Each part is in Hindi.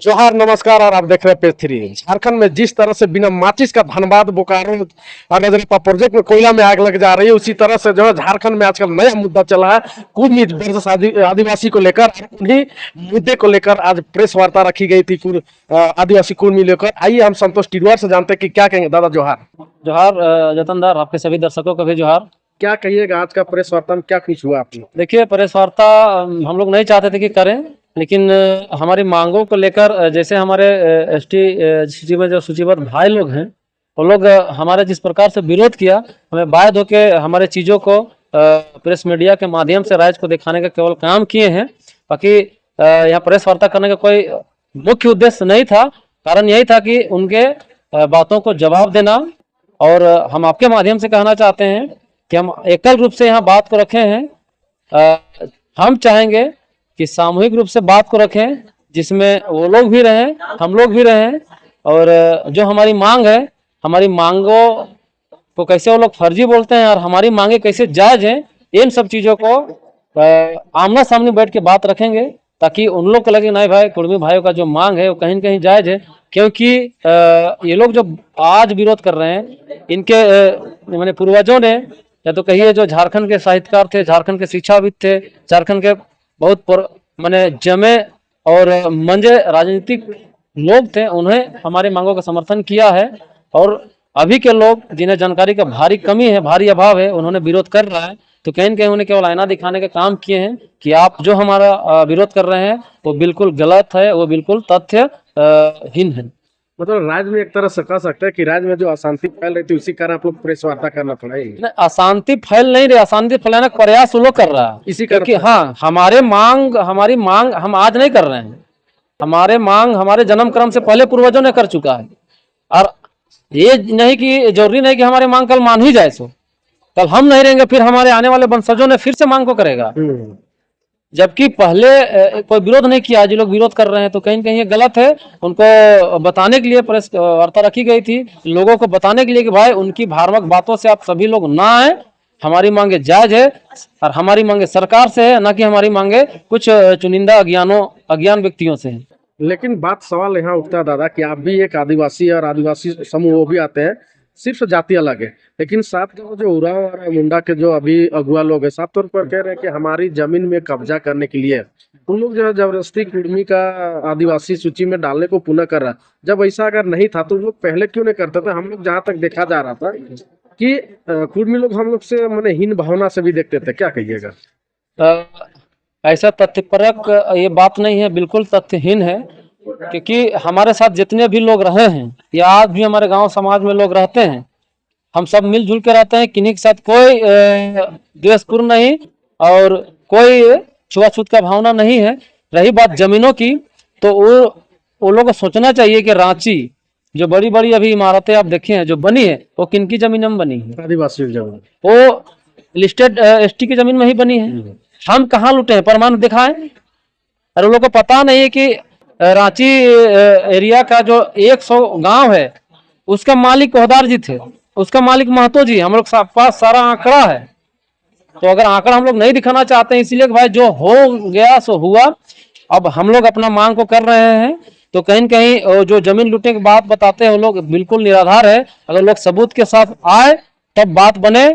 जोहार नमस्कार। और आप देख रहे हैं पेज थ्री। झारखंड में जिस तरह से बिना माचिस का धनबाद बोकारो और नजरपा प्रोजेक्ट में कोयला में आग लग जा रही है, उसी तरह से जो है झारखंड में आजकल नया मुद्दा चला है कुर्मी वर्सेस आदिवासी को लेकर। उन्हीं मुद्दे को लेकर आज प्रेस वार्ता रखी गई थी आदिवासी कुर्मी लेकर। आइए हम संतोष टिडवार से जानते हैं कि क्या कहेंगे। दादा जोहार। जोहार जतनदार, आपके सभी दर्शकों को भी जोहार। क्या कहिएगा आज का प्रेस वार्ता में क्या कुछ हुआ आपने? देखिए, प्रेस वार्ता हम लोग नहीं चाहते थे कि करें, लेकिन हमारी मांगों को लेकर जैसे हमारे एसटी सूची में जो सूचीबद्ध भाई लोग हैं, वो लोग हमारे जिस प्रकार से विरोध किया, हमें बाध्य होकर हमारे चीज़ों को प्रेस मीडिया के माध्यम से राज्य को दिखाने का केवल काम किए हैं। बाकी यहाँ प्रेस वार्ता करने का कोई मुख्य उद्देश्य नहीं था। कारण यही था कि उनके बातों को जवाब देना। और हम आपके माध्यम से कहना चाहते हैं कि हम एकल रूप से यहाँ बात को रखे हैं। हम चाहेंगे कि सामूहिक रूप से बात को रखें, जिसमें वो लोग भी रहें, हम लोग भी रहें। और जो हमारी मांग है, हमारी मांगों को कैसे वो लोग फर्जी बोलते हैं और हमारी मांगे कैसे जायज हैं, इन सब चीज़ों को आमना सामने बैठ के बात रखेंगे, ताकि उन लोग को लगे नहीं भाई, कुर्मी भाइयों का जो मांग है वो कहीं न कहीं जायज है। क्योंकि ये लोग जो आज विरोध कर रहे हैं, इनके मैंने पूर्वजों ने, या तो कहिए जो झारखंड के साहित्यकार थे, झारखंड के शिक्षाविद थे, झारखंड के बहुत मैंने जमे और मंजे राजनीतिक लोग थे, उन्हें हमारी मांगों का समर्थन किया है। और अभी के लोग जिन्हें जानकारी का भारी कमी है, भारी अभाव है, उन्होंने विरोध कर रहा है। तो कहीं न कहीं उन्हें केवल आईना दिखाने का काम किए हैं कि आप जो हमारा विरोध कर रहे हैं वो बिल्कुल गलत है, वो बिल्कुल तथ्यहीन है। मतलब राज्य में एक तरह से कह सकते हैं कि राज्य में जो अशांति फैल रही थी, उसी कारण आप लोग प्रेस वार्ता करना पड़ा। नहीं, अशांति फैल नहीं रही, अशांति फैलाने का प्रयास वो लोग कर रहा है। इसी क्योंकि हाँ, हमारी मांग हम आज नहीं कर रहे हैं। हमारे मांग हमारे जन्म क्रम से पहले पूर्वजों ने कर चुका है। और ये नहीं कि जरूरी नहीं कि हमारी मांग कल मान ही जाए, सो कल हम नहीं रहेंगे, फिर हमारे आने वाले वंशजों ने फिर से मांग को करेगा। जबकि पहले कोई विरोध नहीं किया, आज लोग विरोध कर रहे हैं, तो कहीं न कहीं ये गलत है। उनको बताने के लिए प्रेस वार्ता रखी गई थी, लोगों को बताने के लिए कि भाई उनकी भ्रामक बातों से आप सभी लोग ना आए, हमारी मांगे जायज है और हमारी मांगे सरकार से है, ना कि हमारी मांगे कुछ चुनिंदा अज्ञान व्यक्तियों से है। लेकिन बात सवाल यहाँ उठता है दादा कि आप भी एक आदिवासी और आदिवासी समूह वो भी आते हैं, सिर्फ जाति अलग है, लेकिन साथ जो उरांव और मुंडा के जो अभी अगुआ लोग हैं, साफ तौर पर कह रहे हैं कि हमारी जमीन में कब्जा करने के लिए उन लोग जो है जबरदस्ती कुर्मी का आदिवासी सूची में डालने को पुनः कर रहा है। जब ऐसा अगर नहीं था तो उन लोग पहले क्यों नहीं करते थे? हम लोग जहाँ तक देखा जा रहा था कि कुर्मी लोग हम लोग से मैंने हीन भावना से भी देखते थे। क्या कहिएगा? ऐसा तथ्यपरक ये बात नहीं है, बिल्कुल तथ्यहीन है। क्योंकि हमारे साथ जितने भी लोग रहे हैं या आज भी हमारे गांव समाज में लोग रहते हैं, हम सब मिलजुल के रहते हैं। किन्हीं के साथ कोई द्वेषपूर्ण नहीं और कोई छुआछूत का भावना नहीं है। रही बात जमीनों की, तो वो लोगों को सोचना चाहिए कि रांची जो बड़ी बड़ी अभी इमारतें आप देखे हैं जो बनी है, वो किनकी जमीन में बनी है? आदिवासी जमीन, वो लिस्टेड एसटी की जमीन में ही बनी है। हम कहाँ लुटे हैं? प्रमाण दिखाएं। और उन लोगों को पता नहीं है कि रांची एरिया का जो 100 गांव है, उसका मालिक कोहदार जी थे, उसका मालिक महतो जी। हम लोग पास सारा आंकड़ा है। तो अगर आंकड़ा हम लोग नहीं दिखाना चाहते हैं, इसलिए भाई जो हो गया सो हुआ, अब हम लोग अपना मांग को कर रहे हैं। तो कहीं न कहीं जो जमीन लूटने की बात बताते हैं वो लोग बिल्कुल निराधार है। अगर लोग सबूत के साथ आए तब बात बने।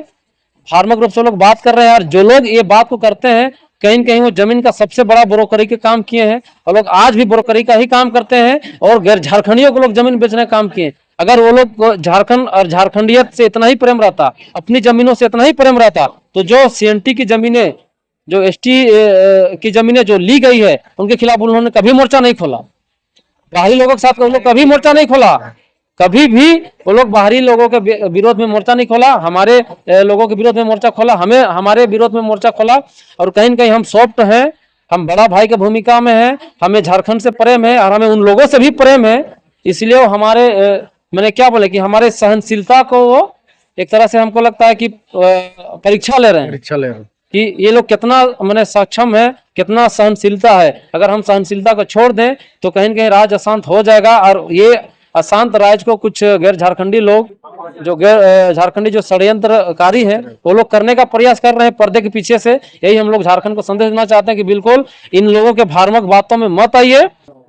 फार्मक रूप से लोग बात कर रहे हैं, और जो लोग ये बात को करते हैं कहीं न कहीं वो जमीन का सबसे बड़ा ब्रोकरी के काम किए हैं, और लोग आज भी ब्रोकरी का ही काम करते हैं। और गैर झारखंडियों को लोग जमीन बेचने का काम किए। अगर वो लोग झारखंड और झारखंडियत से इतना ही प्रेम रहता, अपनी जमीनों से इतना ही प्रेम रहता, तो जो सीएनटी की जमीनें, जो एसटी की जमीनें जो ली गई है, उनके खिलाफ उन्होंने कभी मोर्चा नहीं खोला। बाहरी लोगों के साथ वो लोग कभी मोर्चा नहीं खोला, कभी भी वो लोग बाहरी लोगों के विरोध में मोर्चा नहीं खोला। हमारे लोगों के विरोध में मोर्चा खोला, हमारे विरोध में मोर्चा खोला। और कहीं न कहीं हम सॉफ्ट हैं, हम बड़ा भाई की भूमिका में हैं, हमें झारखंड से प्रेम है और हमें उन लोगों से भी प्रेम है। इसलिए वो हमारे मैंने क्या बोले कि हमारे सहनशीलता को वो एक तरह से हमको लगता है कि परीक्षा ले रहे हैं कि ये लोग कितना मैंने सक्षम है, कितना सहनशीलता है। अगर हम सहनशीलता को छोड़ दें तो कहीं न कहीं राज्य अशांत हो जाएगा। और ये अशांत राज्य को कुछ गैर झारखंडी लोग, जो गैर झारखंडी जो षड्यंत्रकारी है, वो लोग करने का प्रयास कर रहे हैं पर्दे के पीछे से। यही हम लोग झारखंड को संदेश देना चाहते हैं कि बिल्कुल इन लोगों के भ्रामक बातों में मत आइए।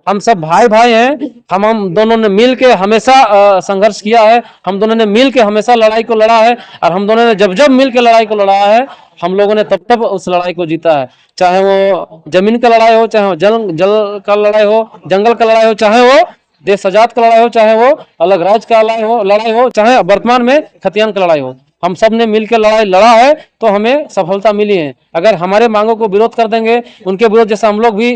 हम सब भाई भाई हैं। हम दोनों ने मिल के हमेशा संघर्ष किया है, हम दोनों ने मिल के हमेशा लड़ाई को लड़ा है, और हम दोनों ने जब जब मिल के लड़ाई को लड़ा है, हम लोगों ने तब तब उस लड़ाई को जीता है। चाहे वो जमीन का लड़ाई हो, चाहे वो जल जल का लड़ाई हो, जंगल का लड़ाई हो, चाहे वो देश आजाद का लड़ाई हो, चाहे वो अलग राज्य का लड़ाई हो, चाहे वर्तमान में खतियान का लड़ाई हो, हम सब ने मिलकर लड़ाई लड़ा है तो हमें सफलता मिली है। अगर हमारे मांगों को विरोध कर देंगे, उनके विरोध जैसा हम लोग भी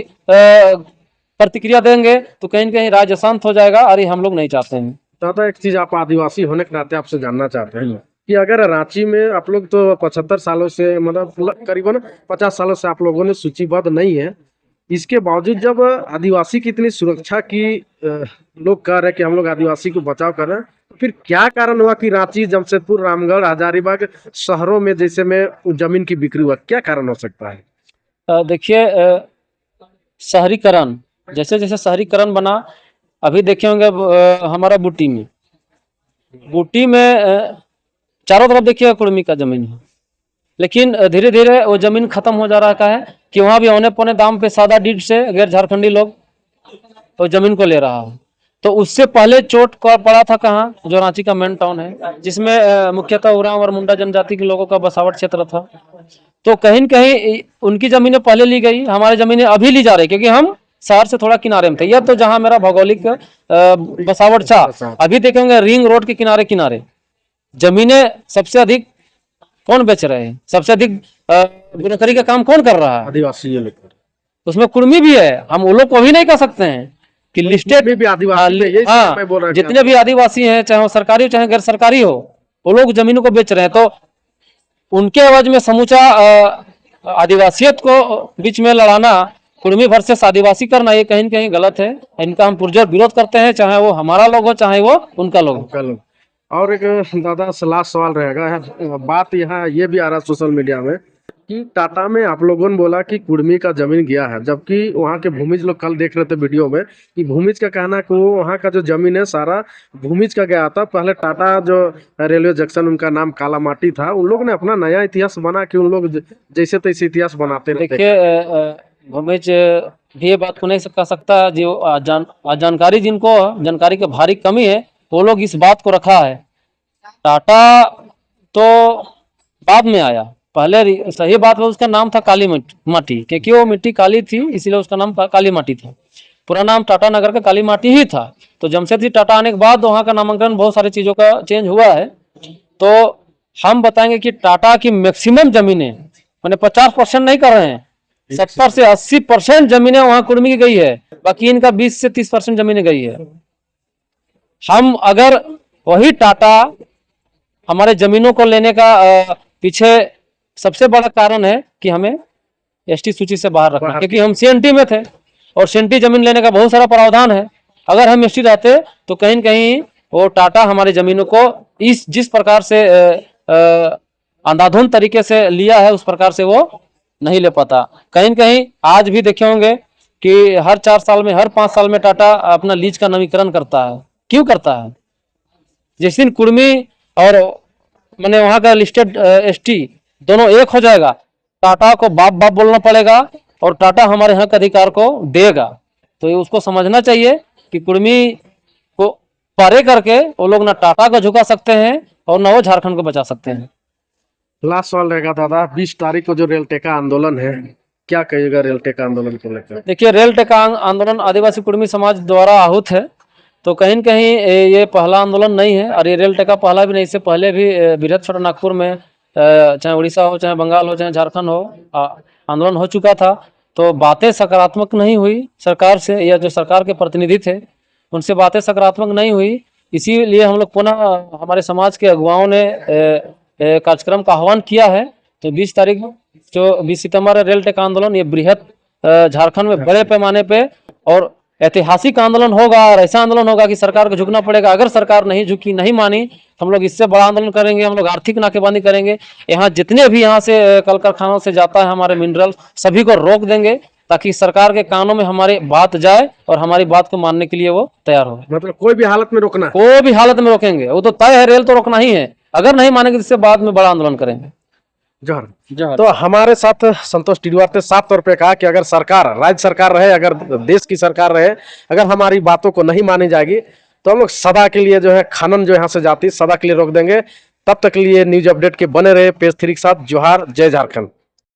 प्रतिक्रिया देंगे, तो कहीं न कहीं राज्य अशांत हो जाएगा, और ये हम लोग नहीं चाहते हैं। दादा एक चीज आप आदिवासी होने के नाते आपसे जानना चाहते हैं कि अगर रांची में आप लोग तो 75 सालों से मतलब करीबन 50 सालों से आप लोगों ने सूचीबद्ध नहीं है, इसके बावजूद जब आदिवासी की इतनी सुरक्षा की लोग कह रहे हैं कि हम लोग आदिवासी को बचाव कर रहे हैं, तो फिर क्या कारण हुआ कि रांची, जमशेदपुर, रामगढ़, हजारीबाग शहरों में जैसे में जमीन की बिक्री हुआ? क्या कारण हो सकता है? देखिए, शहरीकरण, जैसे जैसे शहरीकरण बना, अभी देखे होंगे हमारा बूटी में चारों तरफ देखिए कुर्मी का जमीन है, लेकिन धीरे धीरे वो जमीन खत्म हो जा रहा है कि वहाँ भी औने पौने दाम पे सादा डीड से गैर झारखंडी लोग वो जमीन को ले रहा है। तो उससे पहले चोट पड़ा था कहाँ, जो रांची का मेन टाउन है, जिसमें मुख्यतः उरांव और मुंडा जनजाति के लोगों का बसावट क्षेत्र था। तो कहीं न कहीं उनकी जमीनें पहले ली गई, हमारी जमीनें अभी ली जा रही, क्योंकि हम शहर से थोड़ा किनारे में थे। यह तो जहाँ मेरा भौगोलिक बसावट था। अभी देखेंगे रिंग रोड के किनारे किनारे जमीनें सबसे अधिक कौन बेच रहे हैं, सबसे अधिक बुनकरी का काम कौन कर रहा है? आदिवासी ये लोग। उसमें कुर्मी भी है, हम वो लोग को भी नहीं कह सकते हैं कि लिस्टेड में भी आदिवासी है, यही हाँ, मैं बोल रहा हूँ। जितने भी आदिवासी हैं, चाहे वो सरकारी हो चाहे गैर सरकारी हो, वो लोग जमीनों को बेच रहे हैं। तो उनके आवाज में समूचा आदिवासियत को बीच में लड़ाना, कुर्मी वर्सेस आदिवासी करना, ये कहीं न कहीं गलत है। इनका हम पुरजोर विरोध करते हैं, चाहे वो हमारा लोग हो चाहे वो उनका लोग हो। और एक दादा लास्ट सवाल रहेगा, बात यहाँ ये भी आ रहा है सोशल मीडिया में कि टाटा में आप लोगों ने बोला कि कुर्मी का जमीन गया है, जबकि वहाँ के भूमिज लोग कल देख रहे थे वीडियो में कि भूमिज का कहना कि वो वहाँ का जो जमीन है सारा भूमिज का गया था। पहले टाटा जो रेलवे जंक्शन, उनका नाम काला माटी था, उन लोग ने अपना नया इतिहास बना कि उन लोग जैसे तैसे इतिहास बनाते रहते। देखिए, भूमिज भी ये बात को नहीं कह सकता, जो जानकारी जिनको जानकारी की भारी कमी है, वो लोग इस बात को रखा है। टाटा तो बाद में आया, पहले सही बात है उसका नाम था काली माटी, क्योंकि वो मिट्टी काली थी, इसीलिए उसका नाम काली माटी था। पूरा नाम टाटा नगर का काली माटी ही था। तो जमशेदपुर टाटा आने के बाद वहाँ का नामांकन बहुत सारी चीजों का चेंज हुआ है। तो हम बताएंगे कि टाटा की मैक्सिमम जमीनें, मैंने 50% नहीं कर रहे हैं, 70 से 80% जमीनें वहाँ कुर्मी की गई है, बाकी इनका 20 से 30% जमीनें गई है। हम अगर वही टाटा हमारे जमीनों को लेने का पीछे सबसे बड़ा कारण है कि हमें एसटी सूची से बाहर रखना, क्योंकि हम सीएनटी में थे और सीएनटी जमीन लेने का बहुत सारा प्रावधान है। अगर हम एसटी रहते तो कहीं न कहीं वो टाटा हमारी जमीनों को जिस प्रकार से अंधाधुंध तरीके से लिया है, उस प्रकार से वो नहीं ले पाता। कहीं न कहीं आज भी देखे होंगे कि हर 4 साल में, हर 5 साल में टाटा अपना लीज का नवीकरण करता है। क्यों करता है? जिस दिन कुर्मी और मैंने वहां का लिस्टेड एसटी दोनों एक हो जाएगा, टाटा को बाप बाप बोलना पड़ेगा और टाटा हमारे हक अधिकार को देगा। तो ये उसको समझना चाहिए कि कुर्मी को परे करके वो लोग ना टाटा को झुका सकते हैं और ना वो झारखंड को बचा सकते हैं। लास्ट सवाल रहेगा दादा, 20 तारीख को जो रेल टेका आंदोलन है, क्या कहिएगा रेल टेका आंदोलन को लेकर? देखिए, रेल टेका आंदोलन आदिवासी कुर्मी समाज द्वारा आहूत है, तो कहीं न कहीं ये पहला आंदोलन नहीं है, और ये रेल टेका पहला भी नहीं, इससे पहले भी बृहद छोटा नागपुर में, चाहे उड़ीसा हो, चाहे बंगाल हो, चाहे झारखंड हो, आंदोलन हो चुका था। तो बातें सकारात्मक नहीं हुई सरकार से, या जो सरकार के प्रतिनिधि थे उनसे बातें सकारात्मक नहीं हुई। इसीलिए हम लोग पुनः हमारे समाज के अगुवाओं ने कार्यक्रम का आह्वान किया है। तो 20 तारीख जो 20 सितंबर रेल टेका आंदोलन, ये बृहद झारखंड में बड़े पैमाने पे और ऐतिहासिक आंदोलन होगा, और ऐसा आंदोलन होगा कि सरकार को झुकना पड़ेगा। अगर सरकार नहीं झुकी, नहीं मानी, तो हम लोग इससे बड़ा आंदोलन करेंगे। हम लोग आर्थिक नाकेबंदी करेंगे। यहाँ जितने भी यहाँ से कल कारखानों से जाता है हमारे मिनरल, सभी को रोक देंगे, ताकि सरकार के कानों में हमारी बात जाए और हमारी बात को मानने के लिए वो तैयार हो। मतलब कोई भी हालत में रोकना? कोई भी हालत में रोकेंगे, वो तो तय है, रेल तो रोकना ही है। अगर नहीं मानेंगे तो इससे बाद में बड़ा आंदोलन करेंगे। जोहर। जोहर। तो हमारे साथ संतोष टिडवार ने साफ तौर पे कहा कि अगर सरकार, राज्य सरकार रहे, अगर देश की सरकार रहे, अगर हमारी बातों को नहीं मानी जाएगी तो हम लोग सदा के लिए जो है खनन जो यहाँ से जाती सदा के लिए रोक देंगे। तब तक के लिए न्यूज अपडेट के बने रहे पेज 3 के साथ। जोहार, जय झारखंड।